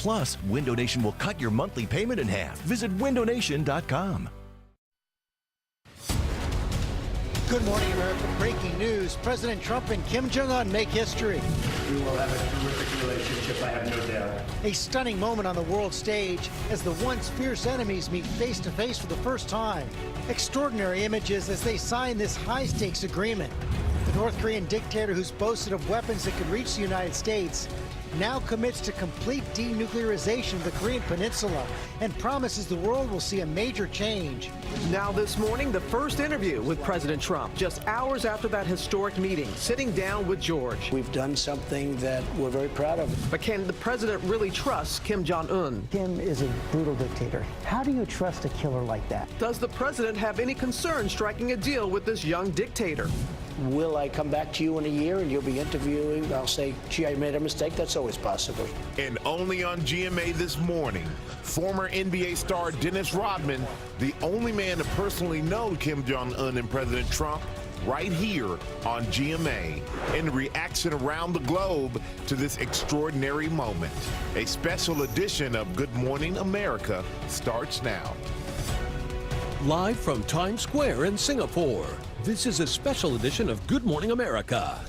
Plus, Window Nation will cut your monthly payment in half. Visit windownation.com. Good morning, America. Breaking news. President Trump and Kim Jong-un make history. We will have a terrific relationship, I have no doubt. A stunning moment on the world stage as the once fierce enemies meet face to face for the first time. Extraordinary images as they sign this high-stakes agreement. The North Korean dictator, who's boasted of weapons that could reach the United States, now commits to complete denuclearization of the Korean Peninsula and promises the world will see a major change. Now this morning, the first interview with President Trump, just hours after that historic meeting, sitting down with George. We've done something that we're very proud of. But can the president really trust Kim Jong-un? Kim is a brutal dictator. How do you trust a killer like that? Does the president have any concern striking a deal with this young dictator? Will I come back to you in a year and you'll be interviewing? I'll say, gee, I made a mistake. That's always possible. And only on GMA this morning, former NBA star Dennis Rodman, the only man to personally know Kim Jong-un and President Trump, right here on GMA, in reaction around the globe to this extraordinary moment. A special edition of Good Morning America starts now. Live from Times Square in Singapore, this is a special edition of Good Morning America.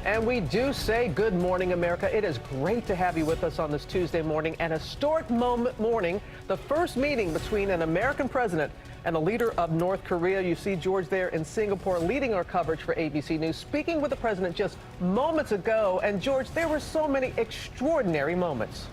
And we do say good morning, America. It is great to have you with us on this Tuesday morning, an historic morning, the first meeting between an American president and the leader of North Korea. You see George there in Singapore leading our coverage for ABC News, speaking with the president just moments ago. And George, there were so many extraordinary moments.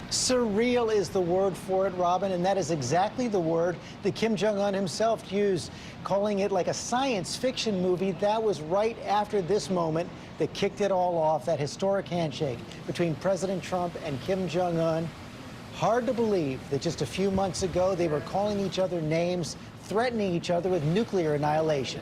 Surreal is the word for it, Robin, and that is exactly the word that Kim Jong-un himself used, calling it like a science fiction movie. That was right after this moment that kicked it all off, that historic handshake between President Trump and Kim Jong-un. Hard to believe that just a few months ago they were calling each other names, threatening each other with nuclear annihilation.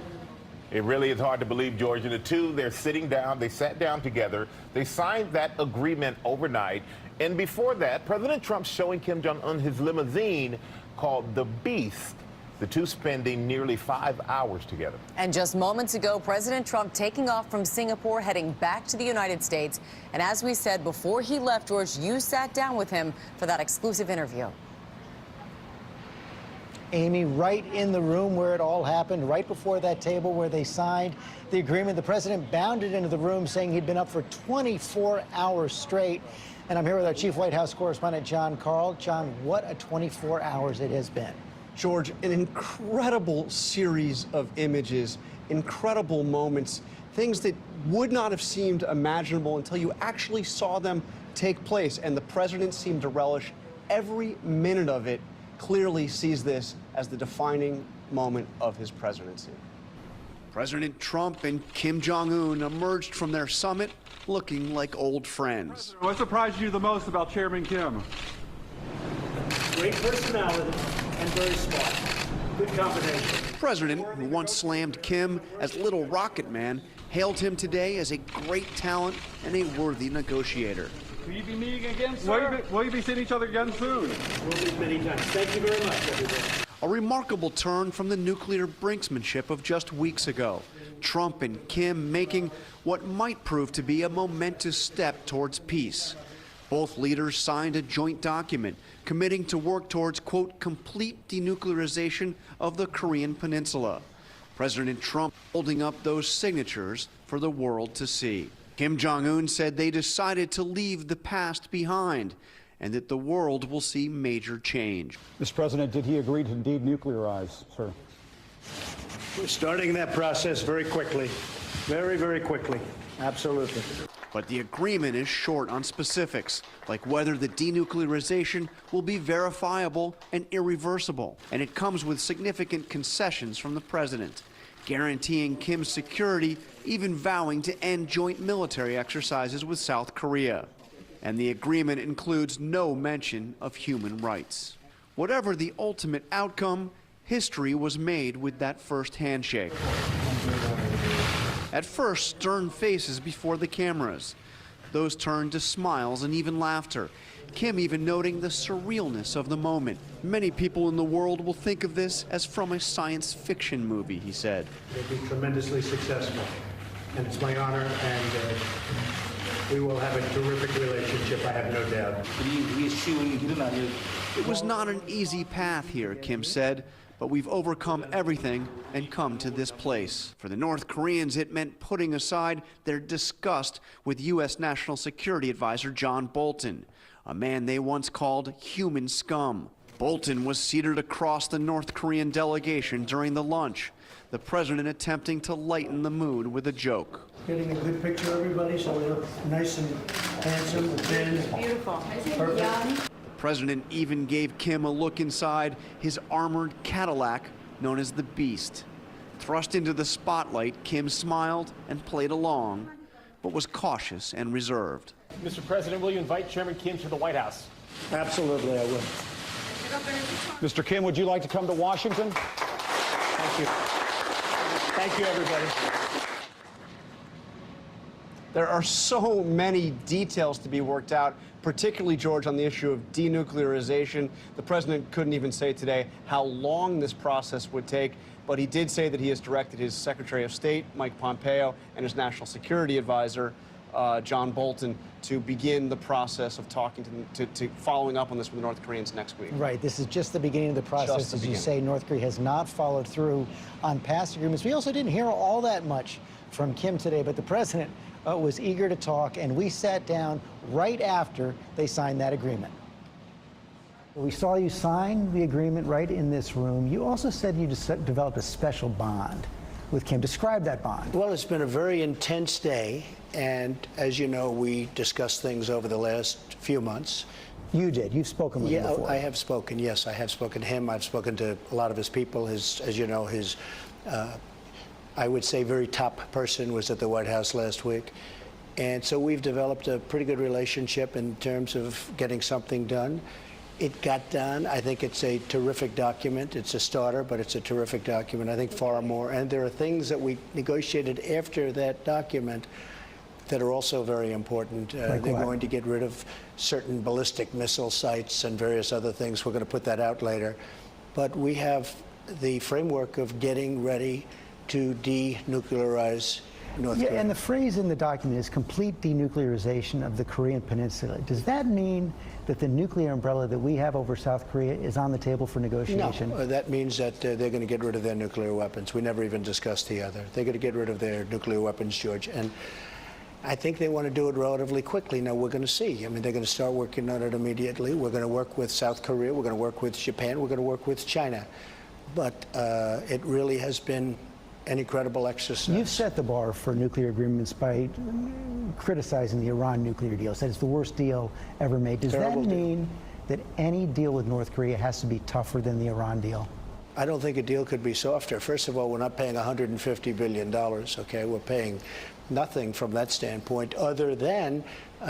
It really is hard to believe, George. And the two, they're sitting down, they sat down together, they signed that agreement overnight. And before that, President Trump showing Kim Jong-un his limousine called the Beast, the two spending nearly 5 hours together. And just moments ago, President Trump taking off from Singapore, heading back to the United States. And as we said, before he left, George, you sat down with him for that exclusive interview. Amy, right in the room where it all happened, right before that table where they signed the agreement, the president bounded into the room saying he'd been up for 24 hours straight. And I'm here with our chief White House correspondent, John Carl. John, what a 24 hours it has been. George, an incredible series of images, incredible moments, things that would not have seemed imaginable until you actually saw them take place. And the president seemed to relish every minute of it, clearly sees this as the defining moment of his presidency. President Trump and Kim Jong-un emerged from their summit looking like old friends. What surprised you the most about Chairman Kim? Great personality and very smart. Good combination. The president, who once slammed Kim as Little Rocket Man, hailed him today as a great talent and a worthy negotiator. Will you be meeting again, sir? Will you be seeing each other again soon? We'll meet many times. Thank you very much, everybody. A remarkable turn from the nuclear brinksmanship of just weeks ago. Trump and Kim making what might prove to be a momentous step towards peace. Both leaders signed a joint document committing to work towards, quote, complete denuclearization of the Korean Peninsula. President Trump holding up those signatures for the world to see. Kim Jong-un said they decided to leave the past behind and that the world will see major change. Mr. President, did he agree to denuclearize, sir? We're starting that process very quickly. Very, very quickly. Absolutely. But the agreement is short on specifics, like whether the denuclearization will be verifiable and irreversible. And it comes with significant concessions from the president, guaranteeing Kim's security, even vowing to end joint military exercises with South Korea. And the agreement includes no mention of human rights. Whatever the ultimate outcome, history was made with that first handshake. At first, stern faces before the cameras. Those turned to smiles and even laughter. Kim even noting the surrealness of the moment. Many people in the world will think of this as from a science fiction movie, he said. They'll be tremendously successful. And it's my honor and We will have a terrific relationship, I have no doubt. It was not an easy path here, Kim said, but we've overcome everything and come to this place. For the North Koreans, it meant putting aside their disgust with U.S. National Security Advisor John Bolton, a man they once called human scum. Bolton was seated across the North Korean delegation during the lunch, the president attempting to lighten the mood with a joke. Getting a good picture, everybody, so they look nice and handsome and thin. Beautiful. Perfect. The president even gave Kim a look inside his armored Cadillac known as the Beast. Thrust into the spotlight, Kim smiled and played along, but was cautious and reserved. Mr. President, will you invite Chairman Kim to the White House? Absolutely, I will. Mr. Kim, would you like to come to Washington? Thank you. Thank you, everybody. There are so many details to be worked out, particularly, George, on the issue of denuclearization. The president couldn't even say today how long this process would take, but he did say that he has directed his Secretary of State, Mike Pompeo, and his National Security Advisor, John Bolton, to begin the process of talking to following up on this with the North Koreans next week. Right. This is just the beginning of the process. As you say, North Korea has not followed through on past agreements. We also didn't hear all that much from Kim today, but the president was eager to talk, and we sat down right after they signed that agreement. We saw you sign the agreement right in this room. You also said you developed a special bond with Kim. Describe that bond. Well, it's been a very intense day, and as you know, we discussed things over the last few months. You did. You've spoken with him before. I have spoken, yes. I have spoken to him. I've spoken to a lot of his people. As you know, his, I would say, very top person was at the White House last week. And so we've developed a pretty good relationship in terms of getting something done. It got done. I think it's a terrific document. It's a starter, but it's a terrific document. I think far more. And there are things that we negotiated after that document that are also very important. They're going to get rid of certain ballistic missile sites and various other things. We're going to put that out later. But we have the framework of getting ready to denuclearize North Korea. And the phrase in the document is complete denuclearization of the Korean Peninsula. Does that mean that the nuclear umbrella that we have over South Korea is on the table for negotiation? No, that means that they're going to get rid of their nuclear weapons. We never even discussed the other. They're going to get rid of their nuclear weapons, George. And I think they want to do it relatively quickly. Now, we're going to see. I mean, they're going to start working on it immediately. We're going to work with South Korea. We're going to work with Japan. We're going to work with China. But it really has been an incredible exercise. You've set the bar for nuclear agreements by criticizing the Iran nuclear deal. Said it's the worst deal ever made. Does that mean that any deal with North Korea has to be tougher than the Iran deal? I don't think a deal could be softer. First of all, we're not paying $150 billion, okay? We're paying nothing from that standpoint other than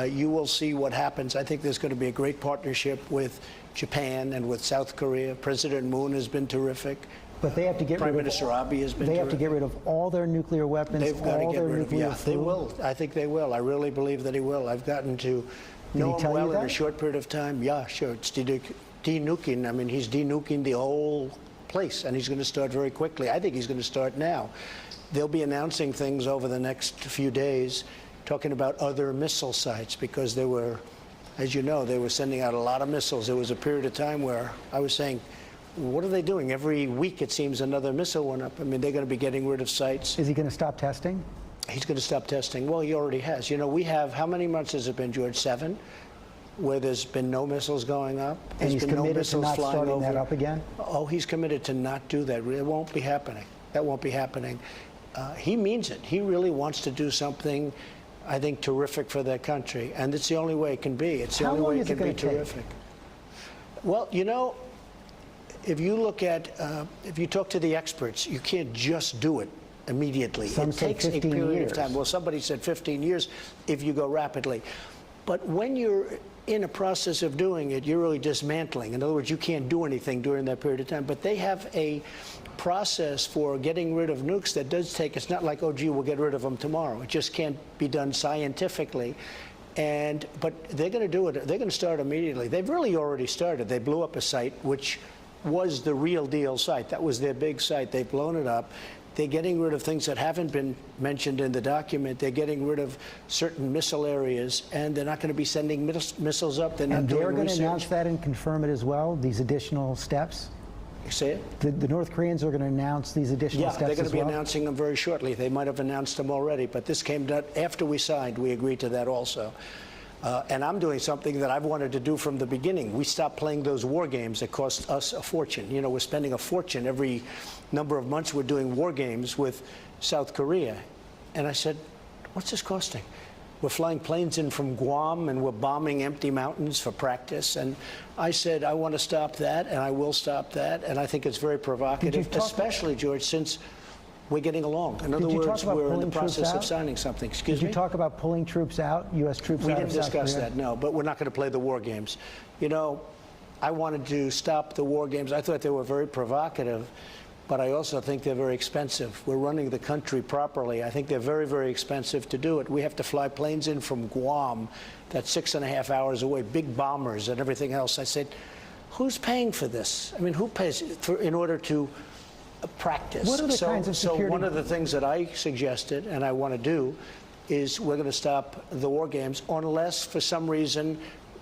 you will see what happens. I think there's going to be a great partnership with Japan and with South Korea. President Moon has been terrific. But they have to get Prime Minister Abiy has been. They have to get rid of all their nuclear weapons. They've got to get rid of. Yeah, they food. will. I think they will. I really believe that he will. I've gotten to know him well in a short period of time. Yeah, sure. It's denuking. I mean, he's denuking the whole place, and he's going to start very quickly. I think he's going to start now. They'll be announcing things over the next few days, talking about other missile sites because they were, as you know, they were sending out a lot of missiles. There was a period of time where I was saying, what are they doing? Every week, it seems, another missile went up. I mean, they're going to be getting rid of sites. Is he going to stop testing? He's going to stop testing. Well, he already has. You know, we have, how many months has it been, George? 7, where there's been no missiles going up. And he's committed to not starting that up again? Oh, he's committed to not do that. It won't be happening. That won't be happening. He means it. He really wants to do something, I think, terrific for their country. And it's the only way it can be. It's the only way it can be terrific. Well, you know, if you look at, if you talk to the experts, you can't just do it immediately. Some it takes a period of time. Well, somebody said 15 years if you go rapidly. But when you're in a process of doing it, you're really dismantling. In other words, you can't do anything during that period of time. But they have a process for getting rid of nukes that does take, it's not like, oh, gee, we'll get rid of them tomorrow. It just can't be done scientifically. But they're going to do it. They're going to start immediately. They've really already started. They blew up a site which was the real deal site. That was their big site. They've blown it up. They're getting rid of things that haven't been mentioned in the document. They're getting rid of certain missile areas, and they're not going to be sending missiles up. They're not And doing they're going to research. announce that and confirm it as well, these additional steps? Say it? The North Koreans are going to announce these additional steps as well? Yeah, they're going to be announcing them very shortly. They might have announced them already, but this came down after we signed. We agreed to that also. And I'm doing something that I've wanted to do from the beginning. We stopped playing those war games that cost us a fortune. You know, we're spending a fortune every number of months. We're doing war games with South Korea. And I said, what's this costing? We're flying planes in from Guam, and we're bombing empty mountains for practice. And I said, I want to stop that, and I will stop that. And I think it's very provocative, especially, George, since we're getting along. In other words, we're in the process of signing something. Excuse me? Did you talk about pulling troops out, U.S. troops out of South Korea? We didn't discuss that, no, but we're not going to play the war games. You know, I wanted to stop the war games. I thought they were very provocative, but I also think they're very expensive. We're running the country properly. I think they're very, very expensive to do it. We have to fly planes in from Guam, that's 6.5 hours away, big bombers and everything else. I said, who's paying for this? I mean, who pays in order to practice? What are the kinds of security? So one of the things that I suggested and I want to do is we're going to stop the war games unless for some reason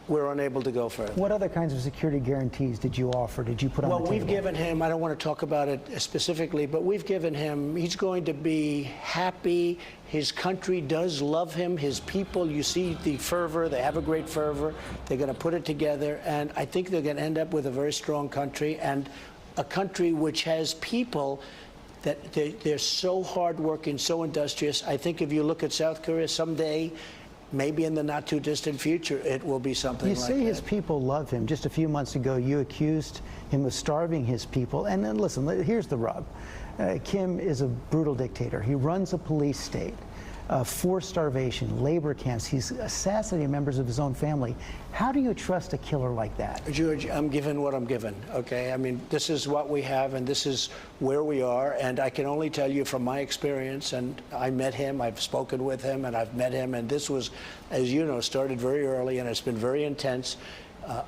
we're unable to go further. What other kinds of security guarantees did you offer? Did you put on the table? Well, we've given him, I don't want to talk about it specifically, but we've given him, he's going to be happy. His country does love him. His people, you see the fervor, they have a great fervor. They're going to put it together, and I think they're going to end up with a very strong country, and a country which has people that they're so hardworking, so industrious. I think if you look at South Korea someday, maybe in the not too distant future, it will be something like that. You say his people love him. Just a few months ago, you accused him of starving his people. And then listen, here's the rub. Kim is a brutal dictator. He runs a police state, forced starvation, labor camps. He's assassinating members of his own family. How do you trust a killer like that? George, I'm given what I'm given, okay? I mean, this is what we have, and this is where we are, and I can only tell you from my experience, and I met him, I've spoken with him, and I've met him, and this was, as you know, started very early, and it's been very intense.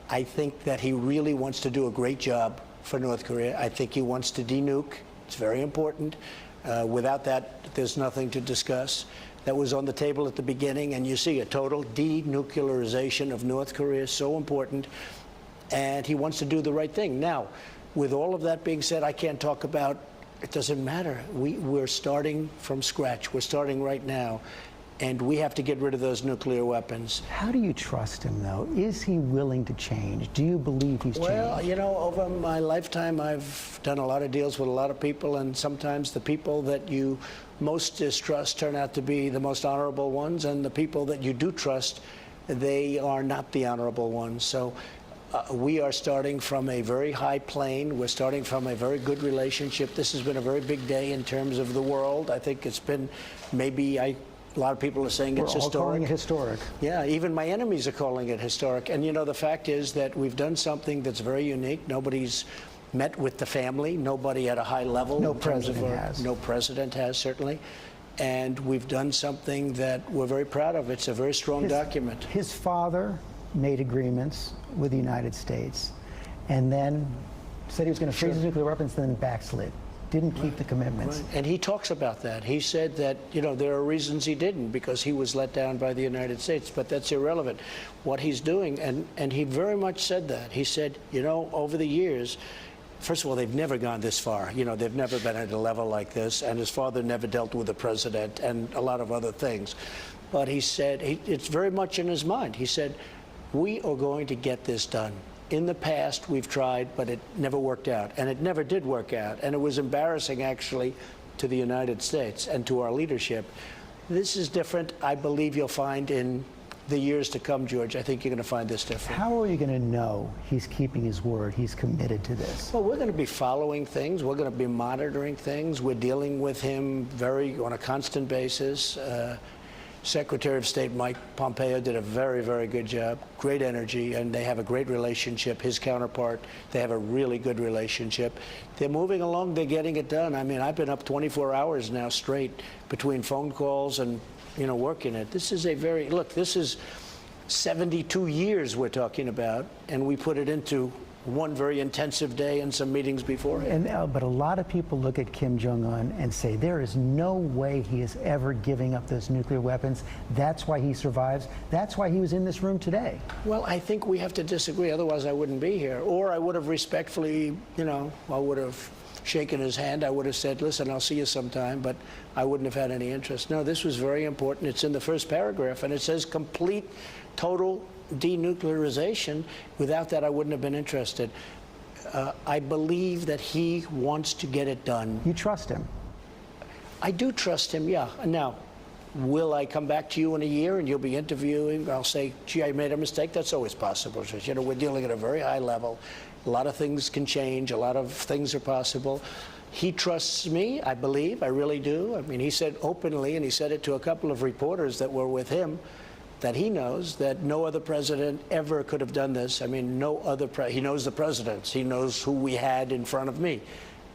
I think that he really wants to do a great job for North Korea. I think he wants to denuke. It's very important. Without that, there's nothing to discuss. That was on the table at the beginning, and you see a total denuclearization of North Korea is so important, and he wants to do the right thing. Now, with all of that being said, I can't talk about, it doesn't matter. We're starting from scratch. We're starting right now, and we have to get rid of those nuclear weapons. How do you trust him, though? Is he willing to change? Do you believe he's changed? Well, you know, over my lifetime, I've done a lot of deals with a lot of people, and sometimes the people that you most distrust turn out to be the most honorable ones, and the people that you do trust, they are not the honorable ones. So we are starting from a very high plane. We're starting from a very good relationship. This has been a very big day in terms of the world. I think it's been maybe a lot of people are saying it's historic. We're all calling it historic. Yeah, even my enemies are calling it historic. And, you know, the fact is that we've done something that's very unique. Nobody's met with the family. Nobody at a high level. No president has. No president has, certainly. And we've done something that we're very proud of. It's a very strong document. His father made agreements with the United States and then said he was going to freeze nuclear weapons, then backslid. Didn't keep the commitments. Right. And he talks about that. He said that, you know, there are reasons he didn't because he was let down by the United States, but that's irrelevant. What he's doing, and he very much said that. He said, you know, over the years, first of all, they've never gone this far. You know, they've never been at a level like this, and his father never dealt with the president and a lot of other things. But he said, it's very much in his mind. He said, we are going to get this done. In the past, we've tried, but it never worked out. And it never did work out. And it was embarrassing, actually, to the United States and to our leadership. This is different. I believe you'll find in the years to come, George. I think you're going to find this different. How are you going to know he's keeping his word, he's committed to this? Well, we're going to be following things. We're going to be monitoring things. We're dealing with him on a constant basis. Secretary of State Mike Pompeo did a very, very good job, great energy, and they have a great relationship. His counterpart, they have a really good relationship. They're moving along, they're getting it done. I mean, I've been up 24 hours now straight between phone calls and, you know, working it. This is this is 72 years we're talking about, and we put it into one very intensive day and some meetings beforehand. But a lot of people look at Kim Jong-un and say there is no way he is ever giving up those nuclear weapons. That's why he survives. That's why he was in this room today. Well, I think we have to disagree. Otherwise, I wouldn't be here. Or I would have respectfully, I would have shaken his hand. I would have said, listen, I'll see you sometime, but I wouldn't have had any interest. No, this was very important. It's in the first paragraph, and it says complete, total denuclearization. Without that, I wouldn't have been interested. I believe that he wants to get it done. You trust him? I do trust him, yeah. Now, will I come back to you in a year and you'll be interviewing? I'll say, gee, I made a mistake. That's always possible. We're dealing at a very high level. A lot of things can change. A lot of things are possible. He trusts me, I believe. I really do. I mean, he said openly, and he said it to a couple of reporters that were with him, that he knows that no other president ever could have done this. I mean, no other he knows the presidents. He knows who we had in front of me.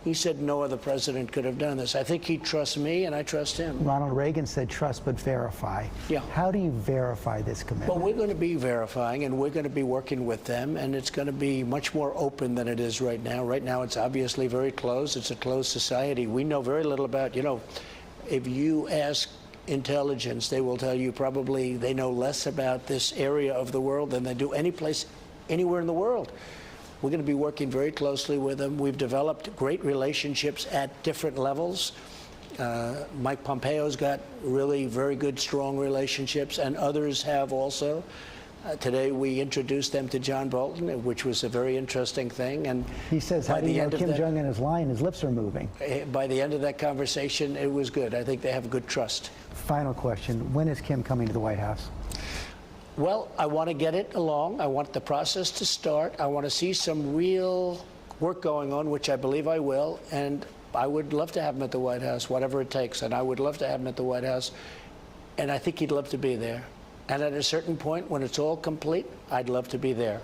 He said no other president could have done this. I think he trusts me, and I trust him. Ronald Reagan said trust but verify. Yeah. How do you verify this commitment? Well, we're going to be verifying, and we're going to be working with them, and it's going to be much more open than it is right now. Right now, it's obviously very closed. It's a closed society. We know very little about, if you ask intelligence, they will tell you probably they know less about this area of the world than they do any place anywhere in the world. We're going to be working very closely with them. We've developed great relationships at different levels. Mike Pompeo's got really very good, strong relationships, and others have also. Today we introduced them to John Bolton, which was a very interesting thing. And he says, how do you know Kim Jong-un is lying? His lips are moving. By the end of that conversation, it was good. I think they have good trust. Final question. When is Kim coming to the White House? Well, I want to get it along. I want the process to start. I want to see some real work going on, which I believe I will. And I would love to have him at the White House, whatever it takes. And I would love to have him at the White House. And I think he'd love to be there. And at a certain point, when it's all complete, I'd love to be there.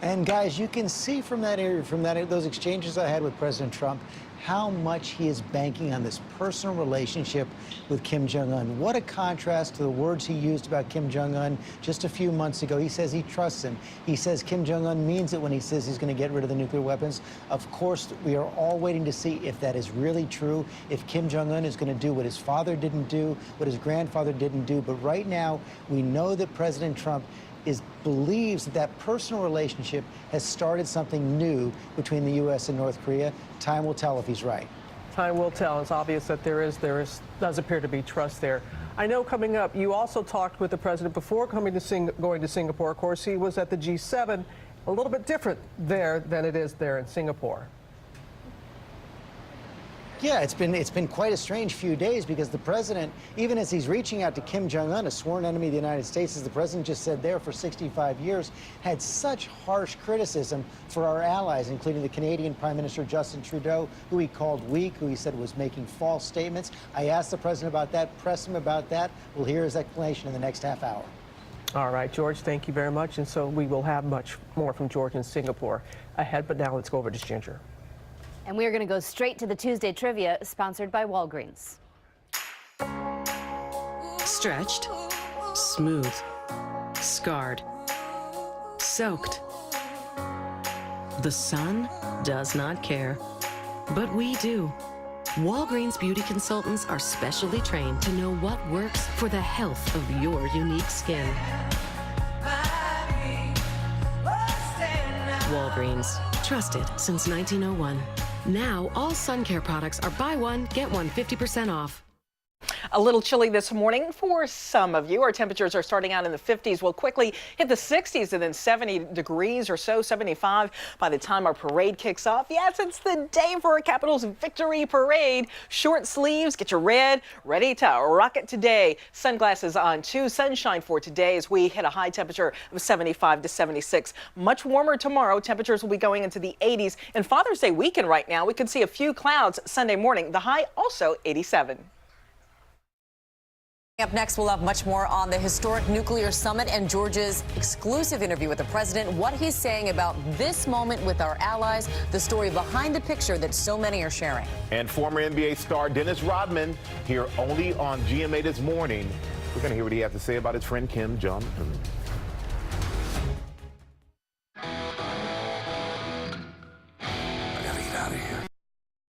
And guys, you can see from that area, those exchanges I had with President Trump, how much he is banking on this personal relationship with Kim Jong-un. What a contrast to the words he used about Kim Jong-un just a few months ago. He says he trusts him. He says Kim Jong-un means it when he says he's going to get rid of the nuclear weapons. Of course, we are all waiting to see if that is really true, if Kim Jong-un is going to do what his father didn't do, what his grandfather didn't do. But right now, we know that President Trump believes that personal relationship has started something new between the U.S. and North Korea. Time will tell if he's right. Time will tell. It's obvious that there does appear to be trust there. I know coming up, you also talked with the president before going to Singapore. Of course, he was at the G7. A little bit different there than it is there in Singapore. Yeah, it's been quite a strange few days because the president, even as he's reaching out to Kim Jong-un, a sworn enemy of the United States, as the president just said there for 65 years, had such harsh criticism for our allies, including the Canadian Prime Minister Justin Trudeau, who he called weak, who he said was making false statements. I asked the president about that, pressed him about that. We'll hear his explanation in the next half hour. All right, George, thank you very much. And so we will have much more from George in Singapore ahead. But now let's go over to Ginger. And we are going to go straight to the Tuesday Trivia, sponsored by Walgreens. Stretched, smooth, scarred, soaked. The sun does not care, but we do. Walgreens beauty consultants are specially trained to know what works for the health of your unique skin. Walgreens, trusted since 1901. Now, all sun care products are buy one, get one 50% off. A little chilly this morning for some of you. Our temperatures are starting out in the 50s. We'll quickly hit the 60s and then 70 degrees or so, 75 by the time our parade kicks off. Yes, it's the day for our Capitol's Victory Parade. Short sleeves, get your red, ready to rock it today. Sunglasses on too. Sunshine for today as we hit a high temperature of 75 to 76. Much warmer tomorrow. Temperatures will be going into the 80s. And Father's Day weekend right now, we could see a few clouds Sunday morning. The high also 87. Up next, we'll have much more on the historic nuclear summit and George's exclusive interview with the president, what he's saying about this moment with our allies, the story behind the picture that so many are sharing. And former NBA star Dennis Rodman here only on GMA this morning. We're going to hear what he has to say about his friend Kim Jong-un.